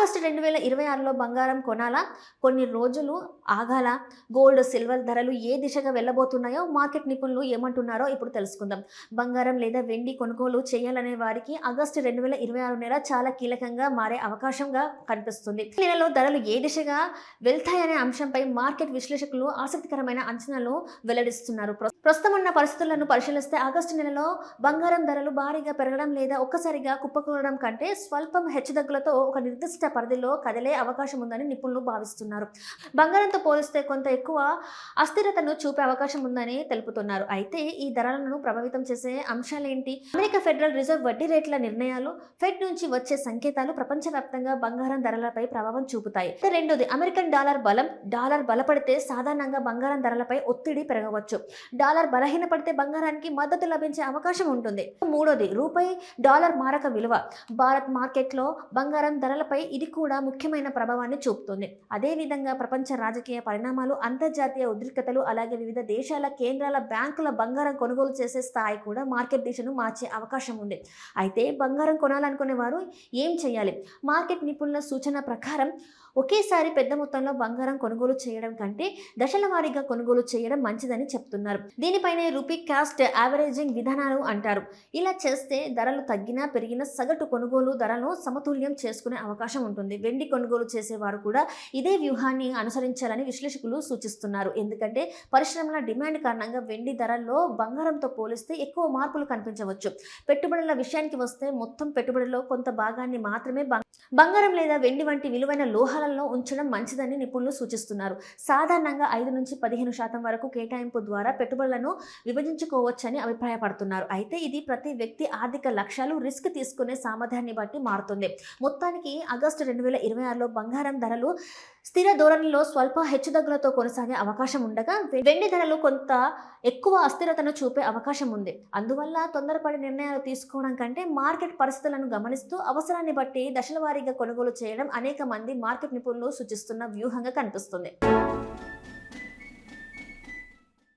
August 2026లో బంగారం కొనాలా? కొన్ని రోజులు ఆగాలా? గోల్డ్, సిల్వర్ ధరలు ఏ దిశగా వెళ్ళబోతున్నాయో మార్కెట్ నిపుణులు ఏమంటున్నారో ఇప్పుడు తెలుసుకుందాం. బంగారం లేదా వెండి కొనుగోలు చేయాలనే వారికి ఆగస్టు 2026 నెల చాలా కీలకంగా మారే అవకాశంగా కనిపిస్తుంది. ఈ నెలలో ధరలు ఏ దిశగా వెళ్తాయనే అంశంపై మార్కెట్ విశ్లేషకులు ఆసక్తికరమైన అంచనాలు వెల్లడిస్తున్నారు. ప్రస్తుతం ఉన్న పరిస్థితులను పరిశీలిస్తే ఆగస్టు నెలలో బంగారం ధరలు భారీగా పెరగడం లేదా ఒక్కసారిగా కుప్పకూలడం కంటే స్వల్పం హెచ్చుతగ్గులతో ఒక నిర్దిష్ట పరిధిలో కదిలే అవకాశం ఉందని నిపుణులు భావిస్తున్నారు. బంగారంతో పోలిస్తే కొంత ఎక్కువ అస్థిరతను చూపే అవకాశం ఉందని తెలుపుతున్నారు. అయితే ఈ ధరలను ప్రభావితం చేసే అంశాలేంటి? అమెరికా ఫెడరల్ రిజర్వ్ వడ్డీ రేట్ల నిర్ణయాలు, ఫెడ్ నుంచి వచ్చే సంకేతాలు ప్రపంచవ్యాప్తంగా బంగారం ధరలపై ప్రభావం చూపుతాయి. రెండోది, అమెరికన్ డాలర్ బలం. డాలర్ బలపడితే సాధారణంగా బంగారం ధరలపై ఒత్తిడి పెరగవచ్చు. డాలర్ బలహీనపడితే బంగారానికి మద్దతు లభించే అవకాశం ఉంటుంది. మూడోది, రూపాయి డాలర్ మారక విలువ. భారత్ మార్కెట్లో బంగారం ధరలపై ఇది కూడా ముఖ్యమైన ప్రభావాన్ని చూపుతుంది. అదేవిధంగా ప్రపంచ రాజకీయ పరిణామాలు, అంతర్జాతీయ ఉద్రిక్తతలు, అలాగే వివిధ దేశాల కేంద్రాల బ్యాంకుల బంగారం కొనుగోలు చేసే స్థాయి కూడా మార్కెట్ దిశను మార్చే అవకాశం ఉంది. అయితే బంగారం కొనాలనుకునే వారు ఏం చేయాలి? మార్కెట్ నిపుణుల సూచన ప్రకారం ఒకేసారి పెద్ద మొత్తంలో బంగారం కొనుగోలు చేయడం కంటే దశల వారీగా కొనుగోలు చేయడం మంచిదని చెప్తున్నారు. దీనిపైనే రూపీ కాస్ట్ యావరేజింగ్ విధానాలు అంటారు. ఇలా చేస్తే ధరలు తగ్గినా పెరిగినా సగటు కొనుగోలు ధరలను సమతుల్యం చేసుకునే అవకాశం ఉంటుంది. వెండి కొనుగోలు చేసేవారు కూడా ఇదే వ్యూహాన్ని అనుసరించాలని విశ్లేషకులు సూచిస్తున్నారు. ఎందుకంటే పరిశ్రమల డిమాండ్ కారణంగా వెండి ధరల్లో బంగారంతో పోలిస్తే ఎక్కువ మార్పులు కనిపించవచ్చు. పెట్టుబడుల విషయానికి వస్తే మొత్తం పెట్టుబడిలో కొంత భాగాన్ని మాత్రమే బంగారం లేదా వెండి వంటి విలువైన లోహాలలో ఉంచడం మంచిదని నిపుణులు సూచిస్తున్నారు. సాధారణంగా 5-15% వరకు కేటాయింపు ద్వారా పెట్టుబడులను విభజించుకోవచ్చని అభిప్రాయపడుతున్నారు. అయితే ఇది ప్రతి వ్యక్తి ఆర్థిక లక్ష్యాలు, రిస్క్ తీసుకునే సామర్థ్యాన్ని బట్టి మారుతుంది. మొత్తానికి ఆగస్టు 2026లో బంగారం ధరలు స్థిర ధోరణిలో స్వల్ప హెచ్చుతగ్గులతో కొనసాగే అవకాశం ఉండగా, వెండి ధరలు కొంత ఎక్కువ అస్థిరతను చూపే అవకాశం ఉంది. అందువల్ల తొందరపడి నిర్ణయాలు తీసుకోవడం కంటే మార్కెట్ పరిస్థితులను గమనిస్తూ అవసరాన్ని బట్టి దశల వారీగా కొనుగోలు చేయడం అనేక మంది మార్కెట్ నిపుణులు సూచిస్తున్న వ్యూహంగా కనిపిస్తుంది.